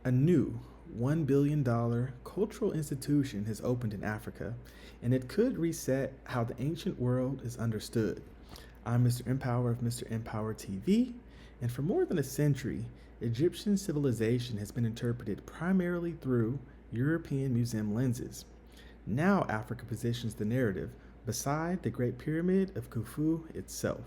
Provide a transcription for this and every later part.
A new $1 billion cultural institution has opened in Africa, and it could reset how the ancient world is understood. I'm Mr. Empower of Mr. Empower TV, and for more than a century, Egyptian civilization has been interpreted primarily through European museum lenses. Now Africa positions the narrative beside the Great Pyramid of Khufu itself.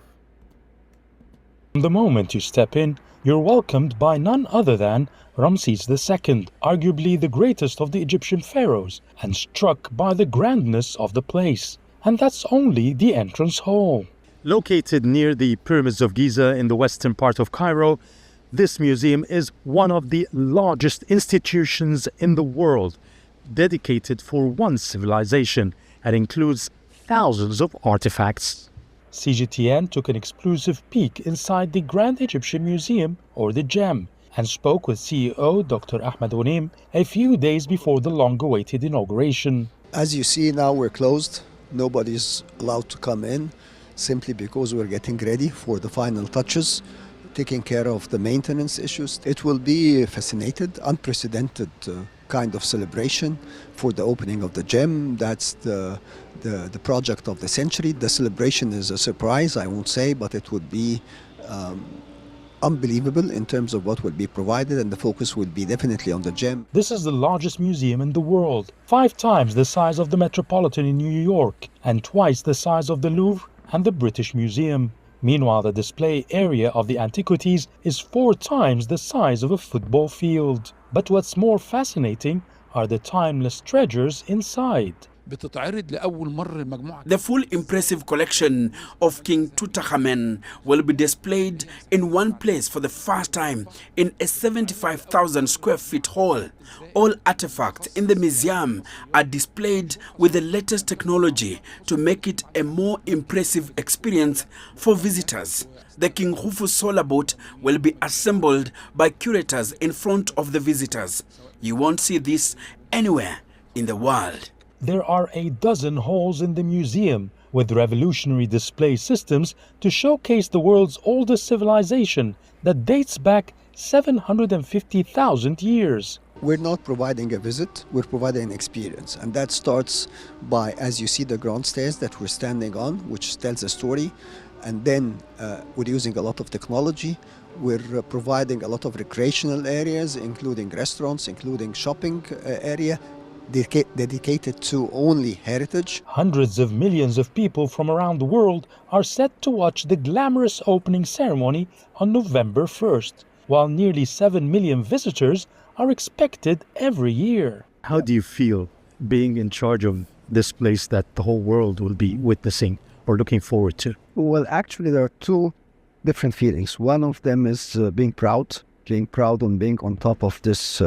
From the moment you step in, you're welcomed by none other than Ramses II, arguably the greatest of the Egyptian pharaohs, and struck by the grandness of the place. And that's only the entrance hall. Located near the pyramids of Giza in the western part of Cairo, this museum is one of the largest institutions in the world, dedicated for one civilization, and includes thousands of artifacts. CGTN took an exclusive peek inside the Grand Egyptian Museum, or the GEM, and spoke with CEO Dr. Ahmed Onim a few days before the long-awaited inauguration. As you see now, we're closed. Nobody's allowed to come in, simply because we're getting ready for the final touches, taking care of the maintenance issues. It will be fascinated, unprecedented kind of celebration for the opening of the gem. That's the project of the century. The celebration is a surprise, I won't say, but it would be unbelievable in terms of what will be provided, and the focus will be definitely on the gem. This is the largest museum in the world, 5 times the size of the Metropolitan in New York, and twice the size of the Louvre and the British Museum. Meanwhile, the display area of the antiquities is 4 times the size of a football field. But what's more fascinating are the timeless treasures inside. The full impressive collection of King Tutankhamen will be displayed in one place for the first time in a 75,000 square feet hall. All artifacts in the museum are displayed with the latest technology to make it a more impressive experience for visitors. The King Khufu solar boat will be assembled by curators in front of the visitors. You won't see this anywhere in the world. There are a dozen halls in the museum with revolutionary display systems to showcase the world's oldest civilization that dates back 750,000 years. We're not providing a visit, we're providing an experience. And that starts by, as you see, the grand stairs that we're standing on, which tells a story. And then we're using a lot of technology. We're providing a lot of recreational areas, including restaurants, including shopping area, dedicated to only heritage. Hundreds of millions of people from around the world are set to watch the glamorous opening ceremony on November 1st, while nearly 7 million visitors are expected every year. How do you feel being in charge of this place that the whole world will be witnessing or looking forward to? Well, actually, there are 2 different feelings. One of them is being proud on being on top of this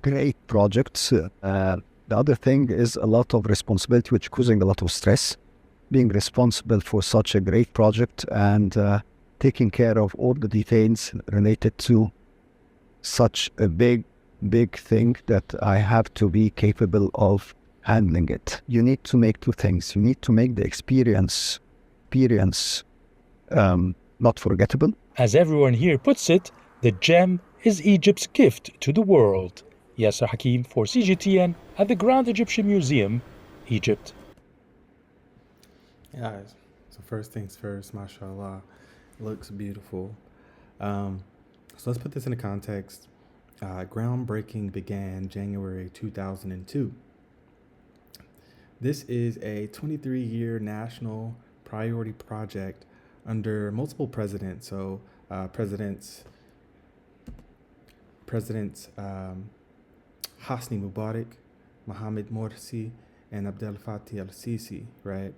great project. The other thing is a lot of responsibility, which causing a lot of stress, being responsible for such a great project and taking care of all the details related to such a big thing that I have to be capable of handling it. You need to make 2 things. You need to make the experience not forgettable. As everyone here puts it, the gem is Egypt's gift to the world. Yasser Hakim for CGTN at the Grand Egyptian Museum, Egypt. Yeah, so first things first, mashallah, looks beautiful. So let's put this into context. Groundbreaking began January 2002. This is a 23-year national priority project under multiple presidents. So Presidents Hosni Mubarak, Mohamed Morsi, and Abdel Fattah al-Sisi, right?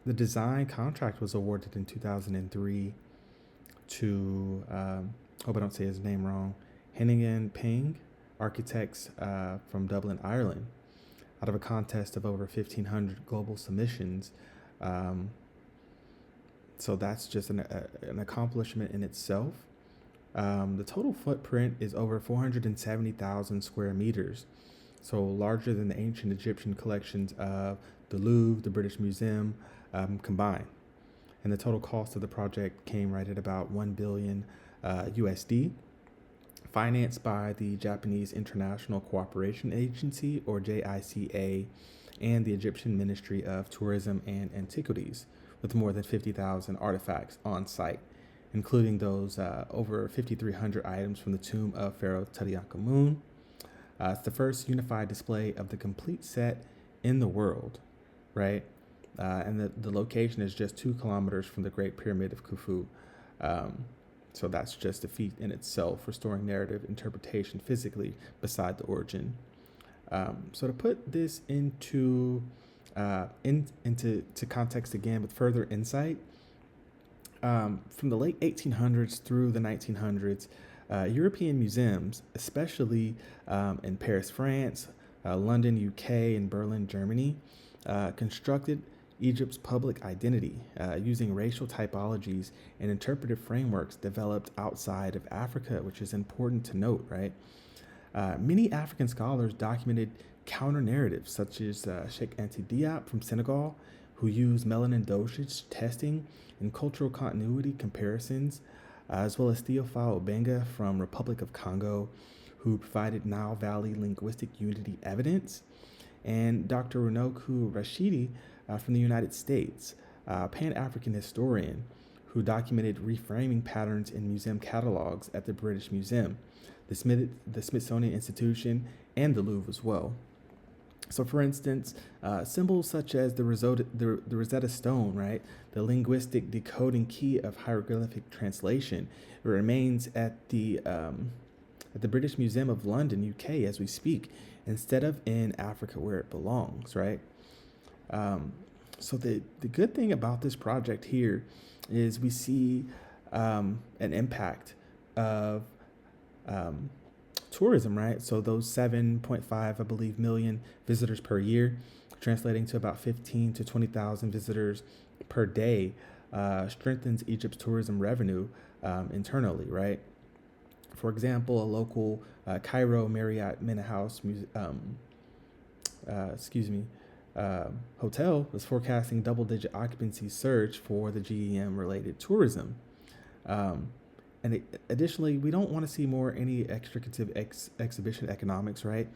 The design contract was awarded in 2003 to, hope I don't say his name wrong, Henningen Ping, architects from Dublin, Ireland, out of a contest of over 1,500 global submissions. So that's just an accomplishment in itself. The total footprint is over 470,000 square meters, so larger than the ancient Egyptian collections of the Louvre, the British Museum combined. And the total cost of the project came right at about $1 billion USD. financed by the Japanese International Cooperation Agency, or JICA, and the Egyptian Ministry of Tourism and Antiquities, with more than 50,000 artifacts on site, including those over 5,300 items from the tomb of Pharaoh Tutankhamun. It's the first unified display of the complete set in the world, right? And the location is just 2 kilometers from the Great Pyramid of Khufu. So that's just a feat in itself, restoring narrative interpretation physically beside the origin. So to put this into context again with further insight, from the late 1800s through the 1900s, European museums, especially in Paris, France, London, UK, and Berlin, Germany, constructed Egypt's public identity using racial typologies and interpretive frameworks developed outside of Africa, which is important to note, right? Many African scholars documented counter-narratives, such as Sheikh Anta Diop from Senegal, who used melanin dosage testing and cultural continuity comparisons, as well as Theophile Obenga from Republic of Congo, who provided Nile Valley linguistic unity evidence, and Dr. Runoku Rashidi from the United States, a Pan-African historian who documented reframing patterns in museum catalogs at the British Museum, the Smithsonian Institution, and the Louvre as well. So, for instance, symbols such as the Rosetta Stone, right, the linguistic decoding key of hieroglyphic translation, remains at the British Museum of London, UK, as we speak, instead of in Africa where it belongs, right? So the good thing about this project here is we see an impact of tourism, right? So those 7.5, I believe, million visitors per year, translating to about 15 to 20,000 visitors per day, strengthens Egypt's tourism revenue internally, right? For example, a local Cairo Marriott Mena House hotel is forecasting double-digit occupancy surge for the GEM-related tourism. And additionally, we don't want to see any extricative exhibition economics, right?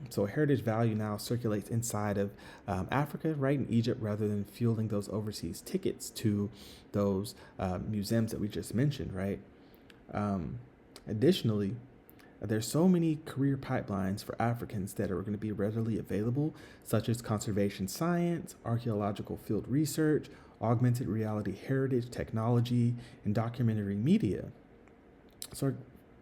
So heritage value now circulates inside of Africa, right, in Egypt, rather than fueling those overseas tickets to those museums that we just mentioned, right? Additionally, there's so many career pipelines for Africans that are going to be readily available, such as conservation science, archaeological field research, augmented reality heritage technology, and documentary media. So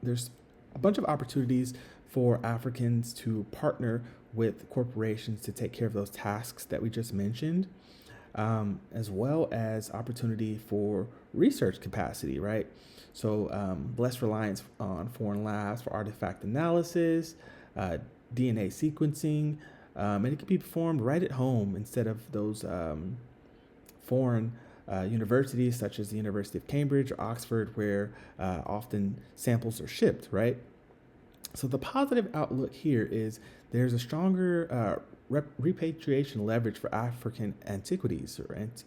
there's a bunch of opportunities for Africans to partner with corporations to take care of those tasks that we just mentioned, as well as opportunity for research capacity, right? So less reliance on foreign labs for artifact analysis, DNA sequencing, and it can be performed right at home instead of those foreign universities such as the University of Cambridge or Oxford, where often samples are shipped, right? So the positive outlook here is there's a stronger repatriation leverage for African antiquities, right?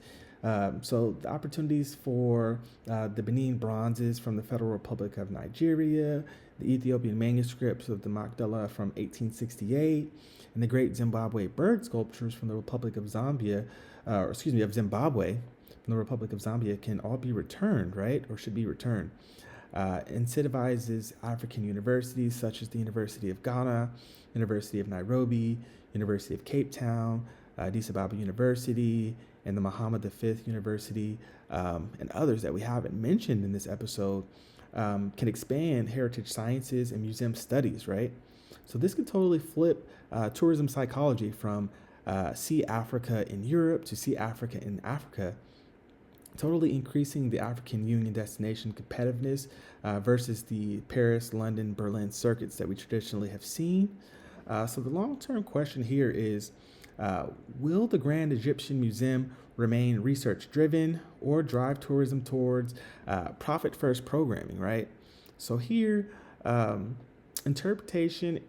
So the opportunities for the Benin bronzes from the Federal Republic of Nigeria, the Ethiopian manuscripts of the Magdala from 1868, and the great Zimbabwe bird sculptures from the Republic of Zimbabwe, from the Republic of Zambia can all be returned, right? Or should be returned. Incentivizes African universities such as the University of Ghana, University of Nairobi, University of Cape Town, Addis Ababa University, and the Muhammad V University, and others that we haven't mentioned in this episode, can expand heritage sciences and museum studies, right? So this could totally flip tourism psychology from see Africa in Europe to see Africa in Africa, totally increasing the African Union destination competitiveness versus the Paris, London, Berlin circuits that we traditionally have seen. So the long-term question here is, will the Grand Egyptian Museum remain research-driven or drive tourism towards profit-first programming, right? So here, interpretation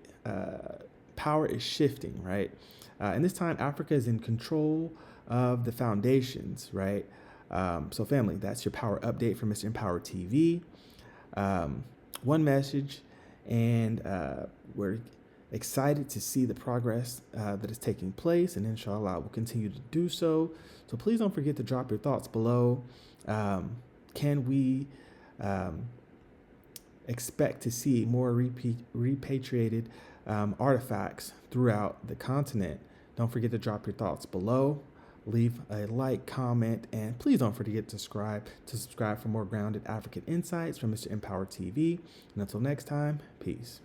power is shifting, right? And this time, Africa is in control of the foundations, right? So family, that's your power update from Mr. Empower TV. one message, and we're excited to see the progress that is taking place, and inshallah we'll continue to do so. So please don't forget to drop your thoughts below. Can we expect to see more repatriated artifacts throughout the continent? Don't forget to drop your thoughts below. Leave a like, comment, and please don't forget to subscribe for more grounded African insights from Mr. Empower TV. And until next time, peace.